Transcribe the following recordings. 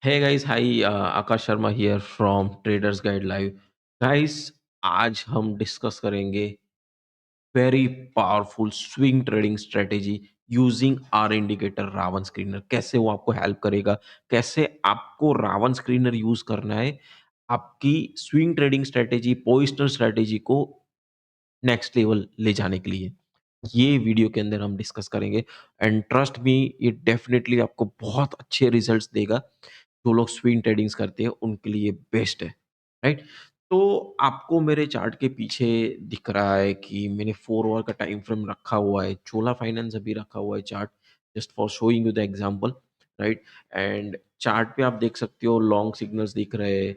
Hey guys, hi, Akash Sharma here from traders guide live. Guys, आज हम discuss करेंगे very powerful swing trading strategy using our indicator Ravan screener. कैसे वो आपको help करेगा, कैसे आपको रावण स्क्रीनर यूज करना है आपकी swing trading strategy, positional strategy को नेक्स्ट लेवल ले जाने के लिए। ये वीडियो के अंदर हम डिस्कस करेंगे एंड ट्रस्ट मी, ये डेफिनेटली आपको बहुत अच्छे रिजल्ट्स देगा। जो लोग स्विंग ट्रेडिंग्स करते हैं उनके लिए बेस्ट है, राइट? तो आपको मेरे चार्ट के पीछे दिख रहा है कि मैंने 4 आवर का टाइम फ्रेम रखा हुआ है। चोला फाइनेंस अभी रखा हुआ है chart, just for showing you the example, right? And chart पे आप देख सकते हो लॉन्ग सिग्नल्स दिख रहे हैं,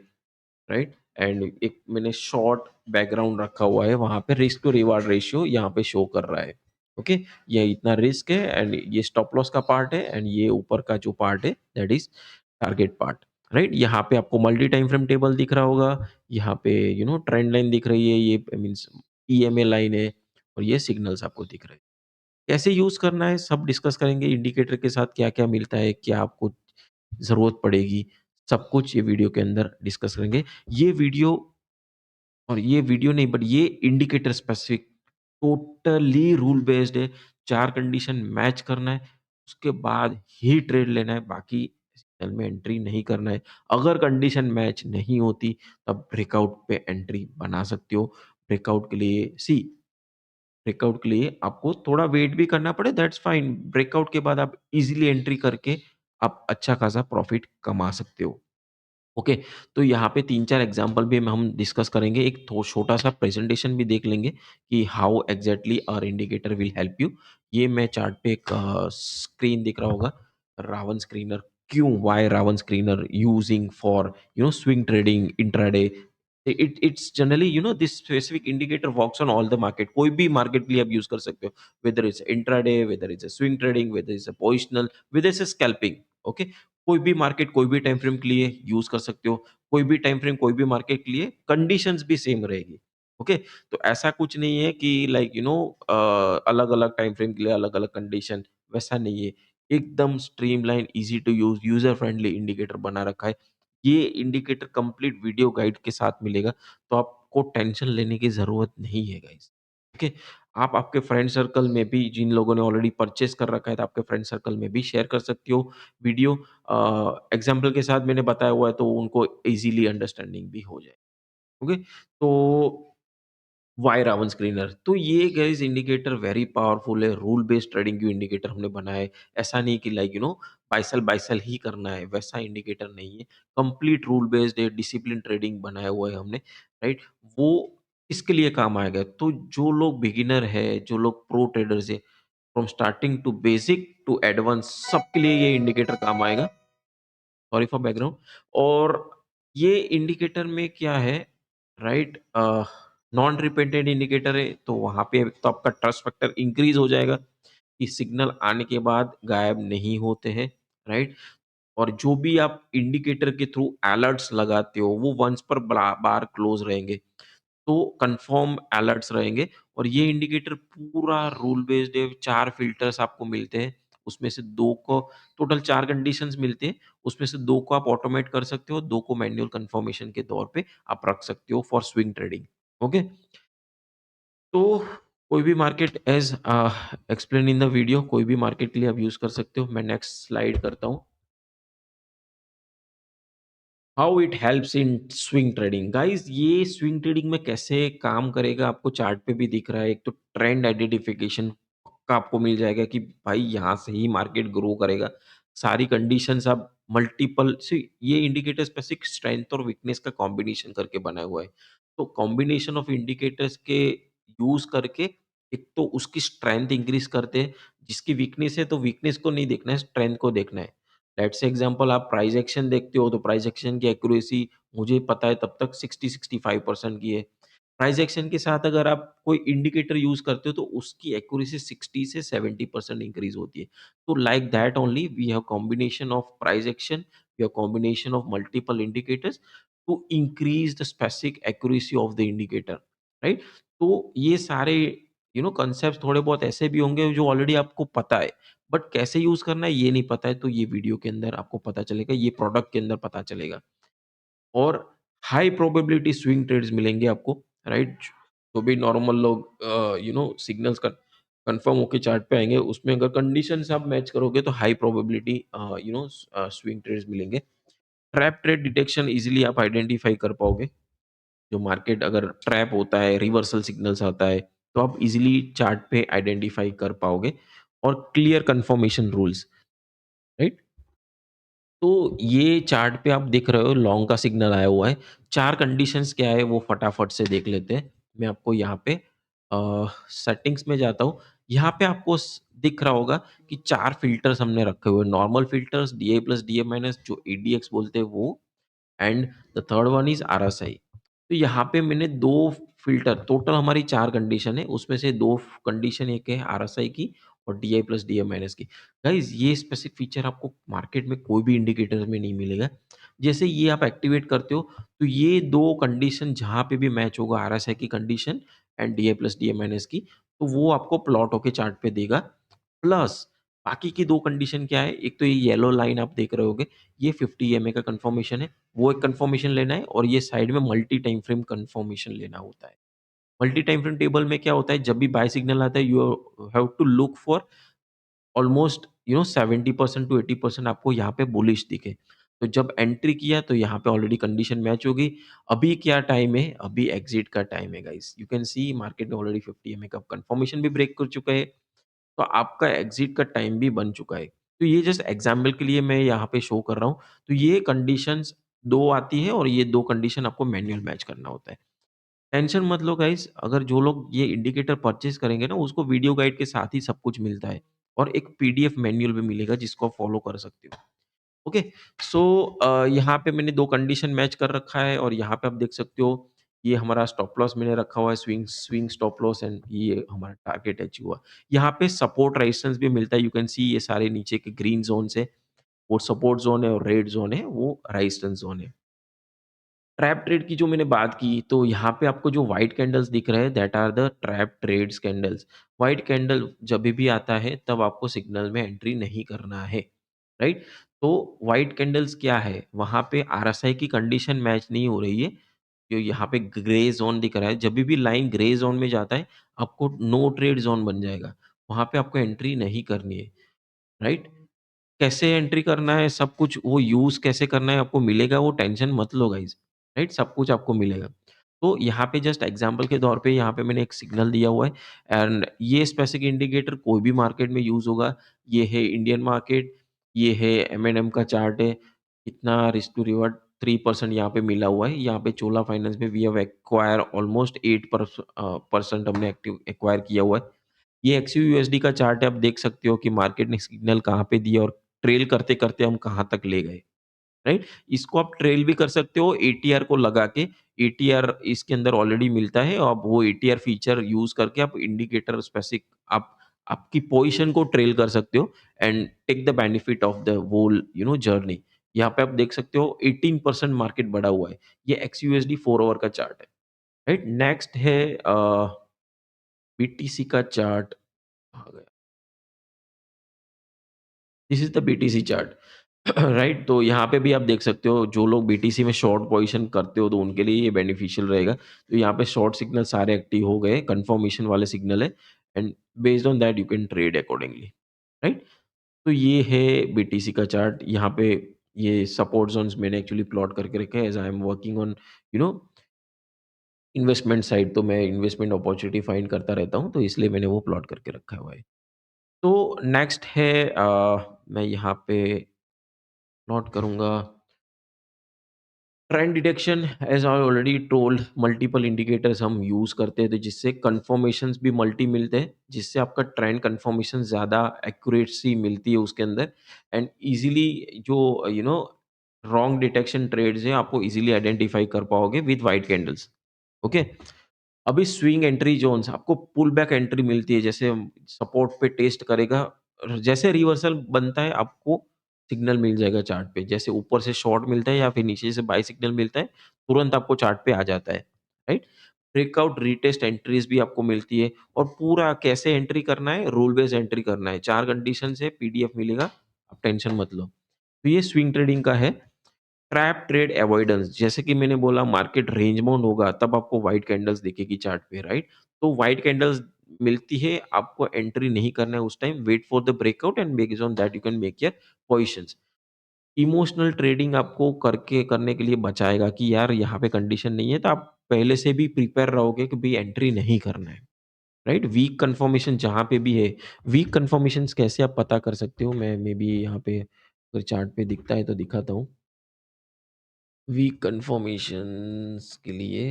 राइट? एंड एक मैंने शॉर्ट बैकग्राउंड रखा हुआ है, वहां पे रिस्क टू रिवार्ड रेशियो यहाँ पे शो कर रहा है। ओके, ये इतना रिस्क है एंड ये स्टॉप लॉस का पार्ट है एंड ये ऊपर का जो पार्ट है that is target part, right? यहाँ पे आपको मल्टी टाइम फ्रेम टेबल दिख रहा होगा, यहाँ पे ट्रेंड लाइन दिख रही है, ये मीन्स ईएमए लाइन है और ये सिग्नल्स आपको दिख रहे हैं। कैसे यूज करना है सब डिस्कस करेंगे, इंडिकेटर के साथ क्या क्या मिलता है, क्या आपको जरूरत पड़ेगी, सब कुछ ये वीडियो के अंदर डिस्कस करेंगे। ये वीडियो और ये वीडियो नहीं, बट ये indicator specific totally rule based है। 4 कंडीशन मैच करना है, उसके बाद ही ट्रेड लेना है, बाकी सेल में एंट्री नहीं करना है। अगर कंडीशन मैच नहीं होती तब ब्रेकआउट पे एंट्री बना सकते हो। ब्रेकआउट के लिए ब्रेकआउट के लिए आपको थोड़ा वेट भी करना पड़े, दैट्स फाइन। ब्रेकआउट के बाद आप इजीली एंट्री करके आप अच्छा खासा प्रॉफिट कमा सकते हो। ओके, तो यहाँ पे 3-4 एग्जांपल भी हम डिस्कस करेंगे। एक थो छोटा-सा प्रेजेंटेशन भी देख लेंगे कि how exactly our indicator will help you. ये मैं चार्ट पे एक स्क्रीन दिख रहा होगा, रावण स्क्रीनर। क्यों? Why Ravan screener using for swing trading intraday? It's generally this specific indicator works on all the market. कोई भी मार्केट के लिए आप यूज़ कर सकते हो, whether it's intraday, whether it's a swing trading, whether it's a positional, whether it's a scalping. Okay, कोई भी मार्केट कोई भी टाइम फ्रेम के लिए यूज कर सकते हो, कोई भी टाइम फ्रेम कोई भी मार्केट के लिए कंडीशंस भी सेम रहेगी। ओके, तो ऐसा कुछ नहीं है कि लाइक अलग अलग टाइम फ्रेम के लिए अलग अलग कंडीशन, वैसा नहीं है। एकदम streamline, easy to use, user friendly indicator बना रखा है। ये इंडिकेटर कंप्लीट वीडियो गाइड के साथ मिलेगा, तो आपको टेंशन लेने की जरूरत नहीं है गाइस। ओके, आप आपके फ्रेंड सर्कल में भी, जिन लोगों ने ऑलरेडी परचेस कर रखा है, तो आपके फ्रेंड सर्कल में भी शेयर कर सकती हो वीडियो। एग्जाम्पल के साथ मैंने बताया हुआ है तो उनको इजीली अंडरस्टैंडिंग भी हो जाए। ओके, तो वाई रावण स्क्रीनर, तो ये गाइस इंडिकेटर वेरी पावरफुल है। रूल बेस्ड ट्रेडिंग की इंडिकेटर हमने बनाया है। ऐसा नहीं कि लाइक बाय सेल ही करना है, वैसा इंडिकेटर नहीं है। कंप्लीट रूल बेस्ड है, डिसिप्लिन ट्रेडिंग बनाया हुआ है हमने, राइट? वो इसके लिए काम आएगा। तो जो लोग बिगिनर है, जो लोग प्रो ट्रेडर्स है, from starting to basic to advance, सबके लिए ये इंडिकेटर काम आएगा। Sorry for background. और ये इंडिकेटर में क्या है, राइट? नॉन रिपीटेड इंडिकेटर है, तो वहां पे तो आपका ट्रस्ट फैक्टर इंक्रीज हो जाएगा कि सिग्नल आने के बाद गायब नहीं होते हैं, राइट? और जो भी आप इंडिकेटर के थ्रू अलर्ट्स लगाते हो वो वंस पर बार क्लोज रहेंगे, तो कंफर्म अलर्ट्स रहेंगे। और ये इंडिकेटर पूरा रूल बेस्ड है। 4 फ़िल्टर्स आपको मिलते हैं, उसमें से 2 को, टोटल 4 कंडीशंस मिलते हैं, उसमें से 2 को आप ऑटोमेट कर सकते हो, 2 को मैन्युअल कन्फर्मेशन के तौर पे आप रख सकते हो फॉर स्विंग ट्रेडिंग। ओके? तो कोई भी market as explain in the video, कोई भी मार्केट के लिए आप यूज़ कर सकते हो। मैं नेक्स्ट स्लाइड करता हूँ। How it helps in swing trading. Guys, ये स्विंग ट्रेडिंग में कैसे काम करेगा आपको चार्ट पे भी दिख रहा है। एक तो ट्रेंड आइडेंटिफिकेशन का आपको मिल जाएगा कि भाई यहाँ से ही मार्केट ग्रो करेगा। सारी कंडीशंस आप मल्टीपल से, ये इंडिकेटर स्पेसिफिक स्ट्रेंथ और वीकनेस का कॉम्बिनेशन करके बना हुआ है। तो कॉम्बिनेशन ऑफ इंडिकेटर्स के यूज करके एक तो उसकी स्ट्रेंथ इंक्रीज करते हैं। जिसकी वीकनेस है तो वीकनेस को नहीं देखना है, स्ट्रेंथ को देखना है। लेट्स से एग्जांपल, आप प्राइस एक्शन देखते हो तो प्राइस एक्शन की एक्यूरेसी मुझे पता है तब तक 60-65% की है। प्राइस एक्शन के साथ अगर आप कोई इंडिकेटर यूज करते हो तो उसकी एक्यूरेसी 60 से 70% इंक्रीज होती है। तो like that only we have combination of price action, we have combination of multiple indicators to increase the specific accuracy of the indicator, right? तो ये सारे कॉन्सेप्ट थोड़े बहुत ऐसे भी होंगे जो ऑलरेडी आपको पता है, बट कैसे यूज़ करना है ये नहीं पता है, तो ये वीडियो के अंदर आपको पता चलेगा, ये प्रोडक्ट के अंदर पता चलेगा। और हाई प्रोबेबिलिटी स्विंग ट्रेड्स मिलेंगे आपको, राइट? तो भी नॉर्मल लोग सिग्नल्स का कंफर्म होके चार्ट पे आएँगे, उसमें अगर कंडीशंस आप मैच करोगे तो हाई प्रोबेबिलिटी स्विंग ट्रेड्स मिलेंगे। ट्रैप ट्रेड डिटेक्शन ईज़िली आप आइडेंटिफाई कर पाओगे। जो मार्केट अगर ट्रैप होता है, रिवर्सल सिग्नल्स आता है, तो आप ईज़िली चार्ट पे आइडेंटिफाई कर पाओगे। और क्लियर कन्फर्मेशन रूल्स, राइट? तो ये चार्ट पे आप देख रहे हो लॉन्ग का सिग्नल आया हुआ है। 4 कंडीशंस क्या है वो फटाफट से देख लेते हैं। मैं आपको यहाँ पे सेटिंग्स में जाता हूँ। यहाँ पे आपको दिख रहा होगा कि 4 फ़िल्टर्स हमने रखे हुए हैं। Normal filters, DI plus, DA minus, जो एडीएक्स बोलते हैं वो, and the third one is RSI. तो यहाँ पे मैंने 2 फ़िल्टर, टोटल हमारी 4 कंडीशन है, उसमें से 2 कंडीशन, एक है आरएसआई की और डीआई प्लस, डीए माइनस की। गाइज़ ये स्पेसिफिक फीचर आपको मार्केट में कोई भी इंडिकेटर में नहीं मिलेगा। जैसे ये आप एक्टिवेट करते हो, तो ये 2 कंडीशन जहाँ पे भी मैच होगा, आरएसआई की condition and DI plus, DA minus की, तो वो आपको प्लॉट होके चार्ट पे देगा। प्लस बाकी की 2 कंडीशन क्या है, एक तो ये येलो लाइन आप देख रहे होगे, ये 50 ईएमए का कन्फर्मेशन है, वो एक कन्फर्मेशन लेना है, और ये साइड में मल्टी टाइम फ्रेम कन्फर्मेशन लेना होता है। मल्टी टाइम फ्रेम टेबल में क्या होता है, जब भी बाय सिग्नल आता है, you have to look for almost 70% to 80% आपको यहाँ पे बुलिश दिखे। तो जब एंट्री किया तो यहाँ पे ऑलरेडी कंडीशन मैच हो गई। अभी क्या टाइम है? अभी एग्ज़िट का टाइम है guys. You can see market में ऑलरेडी 50 ईएमए का कंफर्मेशन भी ब्रेक कर चुका है। तो आपका एग्ज़िट का टाइम भी बन चुका है। तो ये जस्ट एग्ज़ाम्पल के लिए मैं यहाँ पे शो कर रहा हूँ। तो ये कंडीशंस 2 आती है और ये 2 कंडीशन आपको मैन्युअल मैच करना होता है। टेंशन मत लो गाइस, अगर जो लोग ये इंडिकेटर परचेज़ करेंगे ना, उसको वीडियो गाइड के साथ ही सब कुछ मिलता है और एक पीडीएफ मैन्युअल भी मिलेगा जिसको आप फॉलो कर सकते हो। ओके, सो यहाँ पे मैंने 2 कंडीशन मैच कर रखा है और यहाँ पे आप देख सकते हो, ये हमारा स्टॉप लॉस मैंने रखा हुआ है, swing swing stop loss, and ये हमारा टारगेट अचीव हुआ। यहाँ पे सपोर्ट रेजिस्टेंस भी मिलता है, यू कैन सी ये सारे नीचे के ग्रीन ज़ोन्स है, वो सपोर्ट ज़ोन है, और रेड ज़ोन है, वो रेजिस्टेंस ज़ोन है। ट्रैप ट्रेड की जो मैंने बात की, तो यहाँ पे आपको जो व्हाइट कैंडल्स दिख रहे हैं, that are the trap trades candles. White candle जभी भी आता है तब आपको सिग्नल में एंट्री नहीं करना है, राइट? तो व्हाइट कैंडल्स क्या है? वहाँ पे आरएसआई की कंडीशन मैच नहीं हो रही है, जो यहाँ पे ग्रे ज़ोन दिख रहा है, जभी भी लाइन ग्रे ज़ोन में जाता है, आपको नो ट्रेड ज़ोन बन जाएगा। वहाँ पे आपको एंट्री नहीं करनी है, राइट? कैसे एंट्री करना है, सब कुछ वो यूज़ कैसे करना है आपको मिलेगा, वो टेंशन मत लो गाइज़, राइट? सब कुछ आपको मिलेगा। तो यहाँ पे जस्ट एग्ज़ाम्पल के तौर पे यहाँ पे मैंने एक सिग्नल दिया हुआ है, एंड ये स्पेसिफिक इंडिकेटर कोई भी मार्केट में यूज़ होगा। ये है इंडियन मार्केट, ये है एम का चार्ट है। कितना रिस्क टू रिवॉर्ड 3% यहाँ पे मिला हुआ है। यहाँ पे चोला फाइनेंस में वी हैव एक्वायर ऑलमोस्ट 8% हमने एक्वायर किया हुआ है। ये एक्सयूयूएसडी का चार्ट है, आप देख सकते हो कि मार्केट ने सिग्नल कहाँ पे दिया और ट्रेल करते-करते हम कहाँ तक ले गए, राइट? इसको आप ट्रेल भी कर सकते हो एटीआर को लगा के। एटीआर इसके अंदर ऑलरेडी मिलता है, और आप वो एटीआर फीचर यूज़ करके आप इंडिकेटर स्पेसिफिक आप आपकी पोज़ीशन को ट्रेल कर सकते हो and take the benefit of the whole journey. यहाँ पे आप देख सकते हो 18% मार्केट बढ़ा हुआ है। ये एक्सयूएसडी 4 आवर का चार्ट है, राइट? नेक्स्ट है बीटीसी का चार्ट आ गया। This is the BTC chart. Right? तो यहाँ पे भी आप देख सकते हो, जो लोग बीटीसी में शॉर्ट पोज़ीशन करते हो तो उनके लिए ये बेनिफिशियल रहेगा। तो यहाँ पे शॉर्ट सिग्नल सारे एक्टिव हो गए, कन्फर्मेशन वाले सिग्नल है, and based on that you can trade accordingly, right? तो ये है बीटीसी का चार्ट। यहाँ पे ये सपोर्ट ज़ोन्स मैंने एक्चुअली प्लॉट करके रखे हैं, as I am working on you know investment side, तो मैं इन्वेस्टमेंट अपॉर्च्युनिटी फाइंड करता रहता हूँ, तो इसलिए मैंने वो प्लॉट करके रखा हुआ है। तो नेक्स्ट है मैं यहाँ पे प्लॉट करूँगा trend detection. As I already told, multiple indicators हम यूज़ करते हैं, तो जिससे कन्फर्मेशंस भी मल्टी मिलते हैं, जिससे आपका ट्रेंड कन्फर्मेशन ज़्यादा एक्यूरेसी मिलती है उसके अंदर, एंड ईज़िली जो रॉन्ग डिटेक्शन ट्रेड्स हैं, आपको ईज़िली आइडेंटिफाई कर पाओगे विद व्हाइट कैंडल्स। ओके? अभी स्विंग एंट्री ज़ोन्स आपको पुल बैक एंट्री मिलती है, जैसे सपोर्ट पे टेस्ट करेगा, जैसे रिवर्सल बनता है आपको सिग्नल मिल जाएगा चार्ट पे। जैसे ऊपर से शॉर्ट मिलता है या फिर नीचे से बाय सिग्नल मिलता है, तुरंत आपको चार्ट पे आ जाता है, राइट? ब्रेकआउट, रीटेस्ट एंट्रीज़ भी आपको मिलती है और पूरा कैसे एंट्री करना है, रूल बेस्ड एंट्री करना है। 4 कंडीशन से पीडीएफ मिलेगा, आप टेंशन मत लो। तो ये स्विंग ट्रेडिंग का है। ट्रैप ट्रेड अवॉइडेंस, जैसे कि मैंने बोला मार्केट रेंज बाउंड होगा तब आपको व्हाइट कैंडल्स दिखेगी चार्ट पे, राइट? तो व्हाइट कैंडल्स मिलती है, आपको एंट्री नहीं करना है उस time, wait for the breakout and based on that you can make your positions. Emotional trading आपको करने के लिए बचाएगा कि यार यहाँ पे कंडीशन नहीं है, तो आप पहले से भी प्रिपेयर रहोगे कि भाई एंट्री नहीं करना है, राइट? वीक कंफर्मेशन जहाँ पे भी है, वीक कंफर्मेशंस कैसे आप पता कर सकते हो? मैं मे बी यहाँ पे अगर चार्ट पे दिखता है तो दिखाता हूँ। वीक कंफर्मेशंस के लिए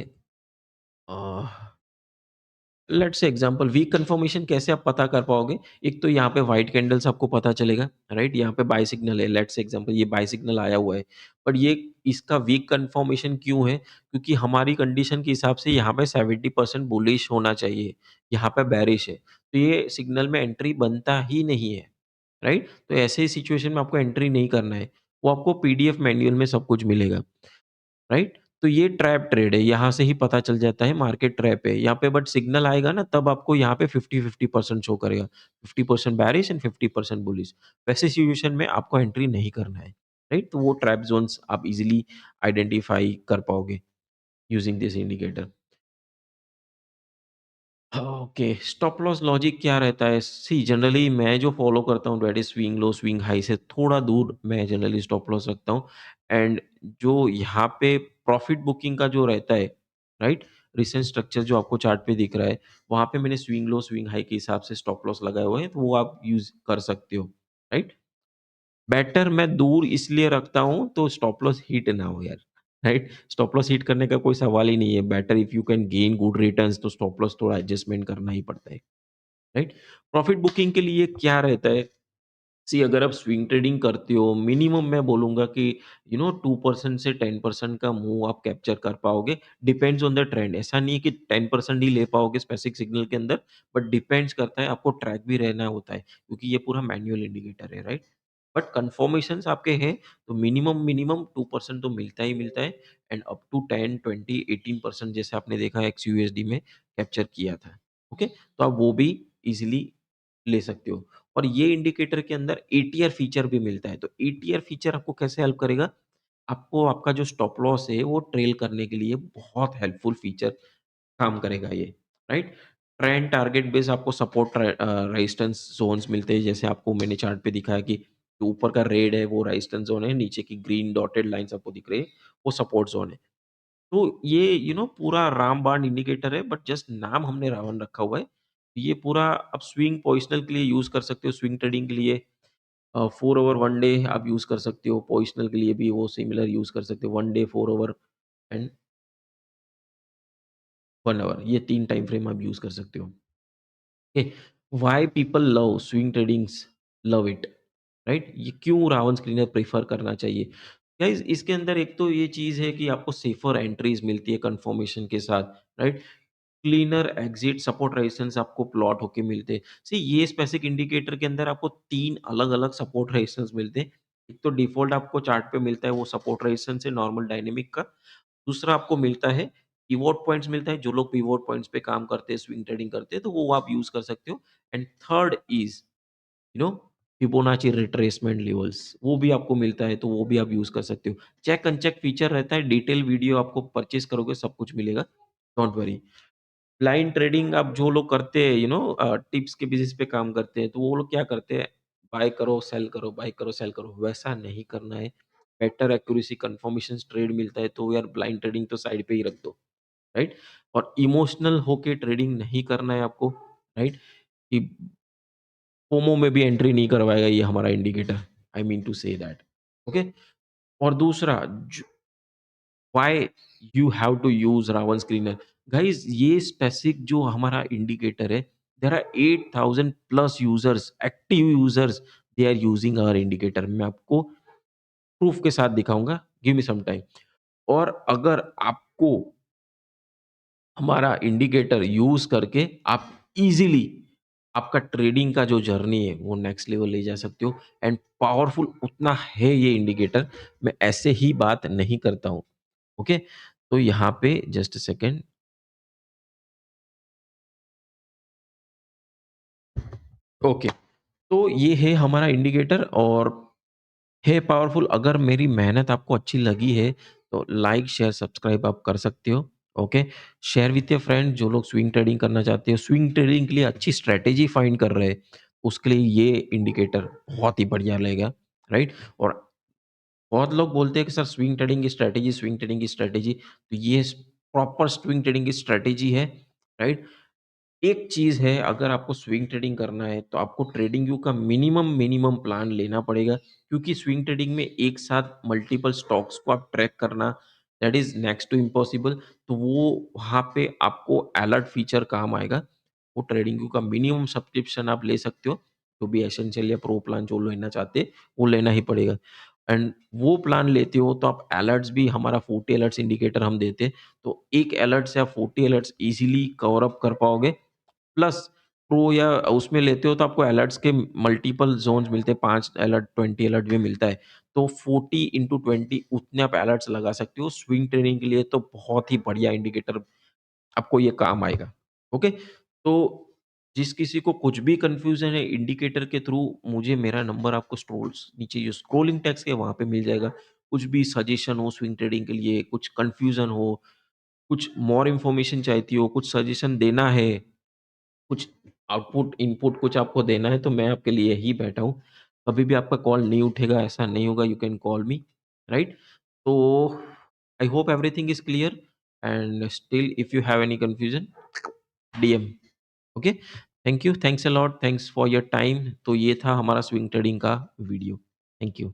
uh let's say example weak confirmation कैसे आप पता कर पाओगे? एक तो यहाँ पे व्हाइट कैंडल्स आपको पता चलेगा, राइट? यहाँ पे बाय सिग्नल है, लेट्स से एग्जांपल ये बाय सिग्नल आया हुआ है। बट ये इसका वीक कंफर्मेशन क्यों है? क्योंकि हमारी कंडीशन के हिसाब से यहाँ पे 70% बुलिश होना चाहिए, यहाँ पे बेयरिश है। तो ये सिग्नल में एंट्री बनता ही नहीं है, राइट? तो ऐसे सिचुएशन में आपको एंट्री नहीं करना है। वो आपको पीडीएफ मैन्युअल में सब कुछ मिलेगा। राइट? तो ये ट्रैप ट्रेड है, यहाँ से ही पता चल जाता है मार्केट ट्रैप है। यहाँ पे बट सिग्नल आएगा ना तब आपको यहाँ पे 50-50% शो करेगा। 50% बेयरिश एंड 50% बुलिश। वैसे सिचुएशन में आपको एंट्री नहीं करना है, राइट? तो वो ट्रैप ज़ोन्स आप इज़िली आइडेंटिफाई कर पाओगे using this indicator. Okay, stop loss logic क्या रहता है? सी जनरली मैं जो फॉलो करता हूँ that is swing low, swing high से थोड़ा दूर मैं जनरली स्टॉप लॉस रखता हूँ एंड जो यहाँ पे प्रॉफिट बुकिंग का जो रहता है, राइट? रिसेंट स्ट्रक्चर जो आपको चार्ट पे दिख रहा है, वहाँ पे मैंने स्विंग लो, स्विंग हाई के हिसाब से स्टॉप लॉस लगाए हुए हैं, तो वो आप यूज़ कर सकते हो, राइट? बेटर मैं दूर इसलिए रखता हूँ तो स्टॉप लॉस हिट ना हो यार, राइट? स्टॉप लॉस हिट करने का कोई सवाल ही नहीं है। Better if you can gain good returns तो स्टॉप लॉस थोड़ा एडजस्टमेंट करना ही पड़ता है, राइट? प्रॉफिट बुकिंग के लिए क्या रहता है? सी अगर आप स्विंग ट्रेडिंग करते हो, मिनिमम मैं बोलूँगा कि 2% से 10% का मूव आप कैप्चर कर पाओगे, डिपेंड्स ऑन द ट्रेंड। ऐसा नहीं है कि 10% ही ले पाओगे स्पेसिफिक सिग्नल के अंदर, बट डिपेंड्स करता है, आपको ट्रैक भी रहना होता है, क्योंकि ये पूरा मैनुअल इंडिकेटर है, राइट? बट कन्फर्मेशंस आपके हैं, तो मिनिमम 2% तो मिलता ही मिलता है एंड अप टू 10, 20, 18% जैसे आपने देखा एक्सयूएसडी में कैप्चर किया था, ओके? तो आप वो भी ईज़िली ले सकते हो। और ये इंडिकेटर के अंदर एटीआर फीचर भी मिलता है। तो एटीआर फीचर आपको कैसे हेल्प करेगा? आपको आपका जो स्टॉप लॉस है वो ट्रेल करने के लिए बहुत हेल्पफुल फीचर काम करेगा ये, राइट? ट्रेंड टारगेट बेस आपको सपोर्ट रेजिस्टेंस ज़ोन्स मिलते हैं, जैसे आपको मैंने चार्ट पे दिखाया कि जो ऊपर का रेड है वो रेजिस्टेंस ज़ोन है, नीचे की ग्रीन डॉटेड लाइन्स आपको दिख रही है, वो सपोर्ट ज़ोन है। तो ये पूरा रामबाण इंडिकेटर है, बट जस्ट नाम हमने रावण रखा हुआ है। ये पूरा आप स्विंग पोजिशनल के लिए यूज़ कर सकते हो, स्विंग ट्रेडिंग के लिए 4 ओवर 1 डे आप यूज़ कर सकते हो, पोजिशनल के लिए भी वो सिमिलर यूज़ कर सकते हो, 1 डे, 4 ओवर एंड 1 आवर, ये 3 टाइम फ्रेम आप यूज़ कर सकते हो। Okay, why people love swing tradings, love it, right? ये क्यों रावण स्क्रीनर प्रेफर करना चाहिए? गाइस इसके अंदर एक तो ये चीज़ है कि आपको सेफर एंट्रीज मिलती है कंफर्मेशन के साथ, right? Cleaner exit, support resistance आपको प्लॉट होके मिलते हैं। सी ये स्पेसिफिक इंडिकेटर के अंदर आपको 3 अलग-अलग सपोर्ट रेजिस्टेंस मिलते हैं। एक तो डिफ़ॉल्ट आपको चार्ट पे मिलता है वो सपोर्ट रेजिस्टेंस है नॉर्मल डायनामिक का। दूसरा आपको मिलता है पिवोट पॉइंट्स मिलता है, जो लोग पिवोट पॉइंट्स पे काम करते हैं, स्विंग ट्रेडिंग करते हैं, तो वो आप यूज़ कर सकते हो। And third is you know Fibonacci retracement levels, वो भी आपको मिलता है, तो वो भी आप यूज़ कर सकते हो। चेक अनचेक फीचर रहता है, डिटेल वीडियो आपको परचेज़ करोगे सब कुछ मिलेगा, डोंट वरी। ब्लाइंड ट्रेडिंग अब जो लोग करते हैं टिप्स के बेसिस पे काम करते हैं, तो वो लोग क्या करते हैं, बाय करो, सेल करो, बाय करो, सेल करो, वैसा नहीं करना है। बेटर एक्यूरेसी कन्फर्मेशंस ट्रेड मिलता है, तो यार ब्लाइंड ट्रेडिंग तो साइड पे ही रख दो, राइट? और इमोशनल होके ट्रेडिंग नहीं करना है आपको, राइट? कि फोमो में भी एंट्री नहीं करवाएगा ये हमारा indicator, I mean to say that, okay? और दूसरा why you have to use Ravan screener? Guys ये स्पेसिफिक जो हमारा इंडिकेटर है, there are 8000 plus users, active users, they are using our indicator. मैं आपको प्रूफ के साथ दिखाऊंगा, गिव मी सम टाइम। और अगर आपको हमारा इंडिकेटर यूज करके आप इजीली आपका ट्रेडिंग का जो जर्नी है वो नेक्स्ट लेवल ले जा सकते हो एंड पावरफुल उतना है ये इंडिकेटर। मैं ऐसे ही बात नहीं करता हूँ, ओके? तो यहाँ पे जस्ट अ सेकेंड, ओके, तो ये है हमारा इंडिकेटर और है पावरफुल। अगर मेरी मेहनत आपको अच्छी लगी है, तो लाइक, शेयर, सब्सक्राइब आप कर सकते हो। Okay, share with your friend जो लोग स्विंग ट्रेडिंग करना चाहते हो, स्विंग ट्रेडिंग के लिए अच्छी स्ट्रैटेजी फाइंड कर रहे हैं, उसके लिए ये इंडिकेटर बहुत ही बढ़िया रहेगा, राइट? और बहुत लोग बोलते हैं कि सर स्विंग ट्रेडिंग की स्ट्रैटेजी, स्विंग ट्रेडिंग की स्ट्रैटेजी, तो ये प्रॉपर स्विंग ट्रेडिंग की स्ट्रैटेजी है, राइट? एक चीज़ है, अगर आपको स्विंग ट्रेडिंग करना है, तो आपको ट्रेडिंग व्यू का मिनिमम मिनिमम प्लान लेना पड़ेगा, क्योंकि स्विंग ट्रेडिंग में एक साथ मल्टीपल स्टॉक्स को आप ट्रैक करना, that is next to impossible. तो वो वहाँ पे आपको अलर्ट फीचर काम आएगा। वो ट्रेडिंग व्यू का मिनिमम सब्सक्रिप्शन आप ले सकते हो, जो भी एसेंशियल या प्रो प्लान जो लेना चाहते हैं, वो लेना ही पड़ेगा। एंड वो प्लान लेते हो, तो आप अलर्ट्स भी, हमारा 40 अलर्ट्स इंडिकेटर हम देते हैं, तो एक अलर्ट से आप 40 अलर्ट्स ईज़िली कवर अप कर पाओगे। प्लस प्रो या उसमें लेते हो तो आपको अलर्ट्स के मल्टीपल ज़ोन्स मिलते हैं, 5 अलर्ट, 20 अलर्ट भी मिलता है। तो 40 इंटू 20 उतने आप अलर्ट्स लगा सकते हो। स्विंग ट्रेडिंग के लिए तो बहुत ही बढ़िया इंडिकेटर आपको ये काम आएगा। ओके? तो जिस किसी को कुछ भी कन्फ्यूज़न है इंडिकेटर के थ्रू, मुझे मेरा नंबर आपको स्ट्रोल्स नीचे जो स्क्रॉलिंग टेक्स्ट है वहाँ पे मिल जाएगा। कुछ भी सजेशन हो स्विंग ट्रेडिंग के लिए, कुछ कन्फ्यूज़न हो, कुछ मोर इन्फॉर्मेशन चाहती हो, कुछ सजेशन देना है, कुछ आउटपुट, इनपुट कुछ आपको देना है, तो मैं आपके लिए ही बैठा हूँ। कभी भी आपका कॉल नहीं उठेगा, ऐसा नहीं होगा, you can call me, right? तो I hope everything is clear and still if you have any confusion, DM, okay? Thank you, thanks a lot, thanks for your time. तो ये था हमारा स्विंग ट्रेडिंग का वीडियो। Thank you.